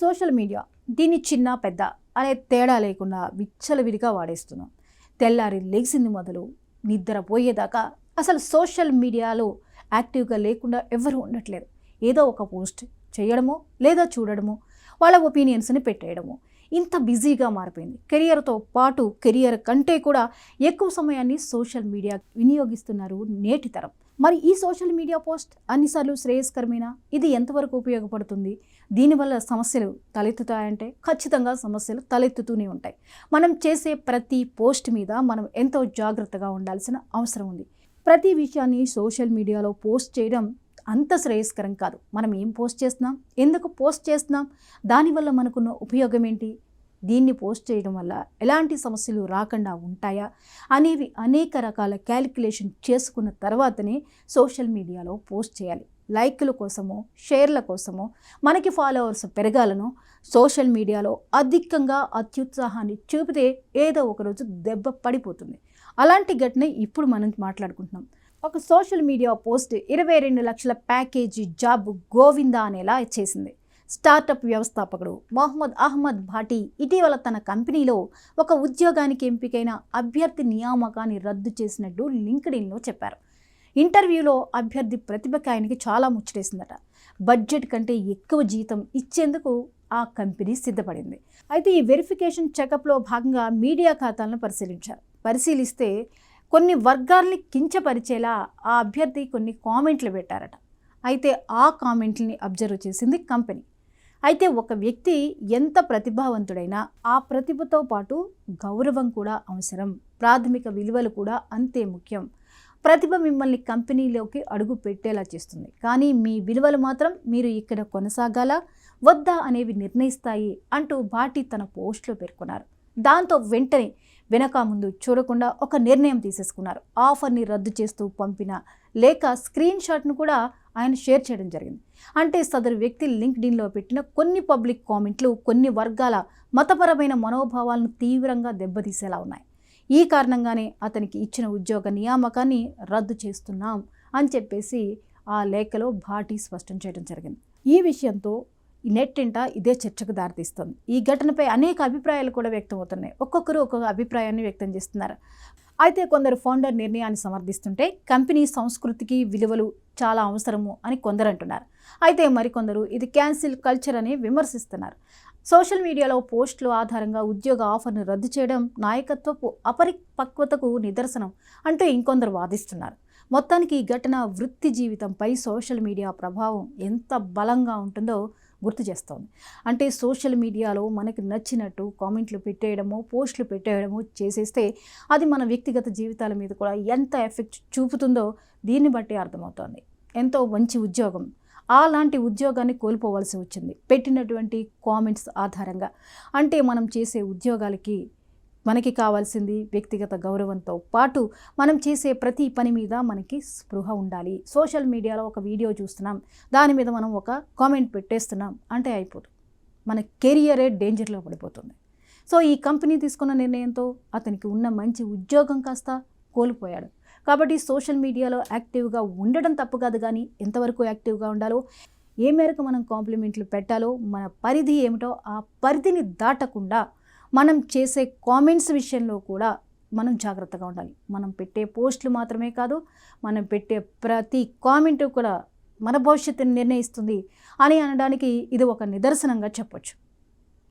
Social media దీన్ని చిన్న పెద్ద అనే తేడా లేకుండా విచ్చలవిడిగా వాడేస్తున్నాం. తెల్లారి లేచింది మొదలు నిద్రపోయేదాకా అసలు సోషల్ మీడియాలో యాక్టివ్గా లేకుండా ఎవరు ఉండట్లేదు. ఏదో ఒక పోస్ట్ చేయడమో లేదా చూడడమో వాళ్ళ ఒపీనియన్స్ని పెట్టేయడము ఇంత బిజీగా మారిపోయింది. కెరియర్తో పాటు కెరియర్ కంటే కూడా ఎక్కువ సమయాన్ని సోషల్ మీడియా వినియోగిస్తున్నారు నేటి తరం. మరి ఈ సోషల్ మీడియా పోస్ట్ అన్నిసార్లు శ్రేయస్కరమేనా? ఇది ఎంతవరకు ఉపయోగపడుతుంది? దీనివల్ల సమస్యలు తలెత్తుతాయంటే ఖచ్చితంగా సమస్యలు తలెత్తుతూనే ఉంటాయి. మనం చేసే ప్రతి పోస్ట్ మీద మనం ఎంతో జాగ్రత్తగా ఉండాల్సిన అవసరం ఉంది. ప్రతి విషయాన్ని సోషల్ మీడియాలో పోస్ట్ చేయడం అంత శ్రేయస్కరం కాదు. మనం ఏం పోస్ట్ చేస్తున్నాం, ఎందుకు పోస్ట్ చేస్తున్నాం, దానివల్ల మనకున్న ఉపయోగం ఏంటి, దీన్ని పోస్ట్ చేయడం వల్ల ఎలాంటి సమస్యలు రాకుండా ఉంటాయా అనేవి అనేక రకాల క్యాలిక్యులేషన్ చేసుకున్న తర్వాతనే సోషల్ మీడియాలో పోస్ట్ చేయాలి. లైక్ల కోసమో షేర్ల కోసమో మనకి ఫాలోవర్స్ పెరగాలను సోషల్ మీడియాలో అధికంగా అత్యుత్సాహాన్ని చూపితే ఏదో ఒకరోజు దెబ్బ పడిపోతుంది. అలాంటి ఘటన ఇప్పుడు మనం మాట్లాడుకుంటున్నాం. ఒక సోషల్ మీడియా పోస్ట్ 22 లక్షల ప్యాకేజీ జాబ్ గోవిందా అనేలా చేసింది. స్టార్టప్ వ్యవస్థాపకుడు మొహమ్మద్ అహ్మద్ భాటీ ఇటీవల తన కంపెనీలో ఒక ఉద్యోగానికి ఎంపికైన అభ్యర్థి నియామకాన్ని రద్దు చేసినట్టు లింక్డ్ఇన్లో చెప్పారు. ఇంటర్వ్యూలో అభ్యర్థి ప్రతిభకి ఆయనకి చాలా ముచ్చటేసిందట. బడ్జెట్ కంటే ఎక్కువ జీతం ఇచ్చేందుకు ఆ కంపెనీ సిద్ధపడింది. అయితే ఈ వెరిఫికేషన్ చెకప్లో భాగంగా మీడియా ఖాతాలను పరిశీలిస్తే కొన్ని వర్గాల్ని కించపరిచేలా ఆ అభ్యర్థి కొన్ని కామెంట్లు పెట్టారట. అయితే ఆ కామెంట్లని అబ్జర్వ్ చేసింది కంపెనీ. అయితే ఒక వ్యక్తి ఎంత ప్రతిభావంతుడైనా ఆ ప్రతిభతో పాటు గౌరవం కూడా అవసరం, ప్రాథమిక విలువలు కూడా అంతే ముఖ్యం. ప్రతిభ మిమ్మల్ని కంపెనీలోకి అడుగు పెట్టేలా చేస్తుంది, కానీ మీ విలువలు మాత్రం మీరు ఇక్కడ కొనసాగాలా వద్దా అనేవి నిర్ణయిస్తాయి అంటూ భాటీ తన పోస్ట్లో పేర్కొన్నారు. దాంతో వెంటనే వెనక ముందు చూడకుండా ఒక నిర్ణయం తీసేసుకున్నారు. ఆఫర్ని రద్దు చేస్తూ పంపిన లేక స్క్రీన్ షాట్ను కూడా ఆయన షేర్ చేయడం జరిగింది. అంటే సదరు వ్యక్తి లింక్డ్ఇన్లో పెట్టిన కొన్ని పబ్లిక్ కామెంట్లు కొన్ని వర్గాల మతపరమైన మనోభావాలను తీవ్రంగా దెబ్బతీసేలా ఉన్నాయి. ఈ కారణంగానే అతనికి ఇచ్చిన ఉద్యోగ నియామకాన్ని రద్దు చేస్తున్నాం అని చెప్పేసి ఆ లేఖలో భాటీ స్పష్టం చేయడం జరిగింది. ఈ విషయంతో నెట్టింట ఇదే చర్చకు దారితీస్తుంది. ఈ ఘటనపై అనేక అభిప్రాయాలు కూడా వ్యక్తం అవుతున్నాయి. ఒక్కొక్కరు ఒక్కొక్క అభిప్రాయాన్ని వ్యక్తం చేస్తున్నారు. అయితే కొందరు ఫౌండర్ నిర్ణయాన్ని సమర్థిస్తుంటే కంపెనీ సంస్కృతికి విలువలు చాలా అవసరము అని కొందరు అంటున్నారు. అయితే మరికొందరు ఇది క్యాన్సిల్ కల్చర్ అని విమర్శిస్తున్నారు. సోషల్ మీడియాలో పోస్టుల ఆధారంగా ఉద్యోగ ఆఫర్ను రద్దు చేయడం నాయకత్వపు అపరిపక్వతకు నిదర్శనం అంటూ ఇంకొందరు వాదిస్తున్నారు. మొత్తానికి ఈ ఘటన వృత్తి జీవితంపై సోషల్ మీడియా ప్రభావం ఎంత బలంగా ఉంటుందో గుర్తు చేస్తోంది. అంటే సోషల్ మీడియాలో మనకి నచ్చినట్టు కామెంట్లు పెట్టేయడమో పోస్టులు పెట్టేయడమో చేసేస్తే అది మన వ్యక్తిగత జీవితాల మీద కూడా ఎంత ఎఫెక్ట్ చూపుతుందో దీన్ని బట్టి అర్థమవుతోంది. ఎంతో మంచి ఉద్యోగం, అలాంటి ఉద్యోగాన్ని కోల్పోవలసి వచ్చింది పెట్టినటువంటి కామెంట్స్ ఆధారంగా. అంటే మనం చేసే ఉద్యోగాలకి మనకి కావాల్సింది వ్యక్తిగత గౌరవంతో పాటు మనం చేసే ప్రతి పని మీద మనకి స్పృహ ఉండాలి. సోషల్ మీడియాలో ఒక వీడియో చూస్తున్నాం, దాని మీద మనం ఒక కామెంట్ పెట్టేస్తున్నాం అంటే అయిపోతుంది, మన కెరియరే డేంజర్లో పడిపోతుంది. సో ఈ కంపెనీ తీసుకున్న నిర్ణయంతో అతనికి ఉన్న మంచి ఉద్యోగం కాస్త కోల్పోయాడు. కాబట్టి సోషల్ మీడియాలో యాక్టివ్గా ఉండడం తప్పు కాదు, కానీ ఎంతవరకు యాక్టివ్గా ఉండాలో, ఏ మేరకు మనం కాంప్లిమెంట్లు పెట్టాలో, మన పరిధి ఏమిటో ఆ పరిధిని దాటకుండా మనం చేసే కామెంట్స్ విషయంలో కూడా మనం జాగ్రత్తగా ఉండాలి. మనం పెట్టే పోస్టులు మాత్రమే కాదు, మనం పెట్టే ప్రతి కామెంటు కూడా మన భవిష్యత్తుని నిర్ణయిస్తుంది అని అనడానికి ఇది ఒక నిదర్శనంగా చెప్పొచ్చు.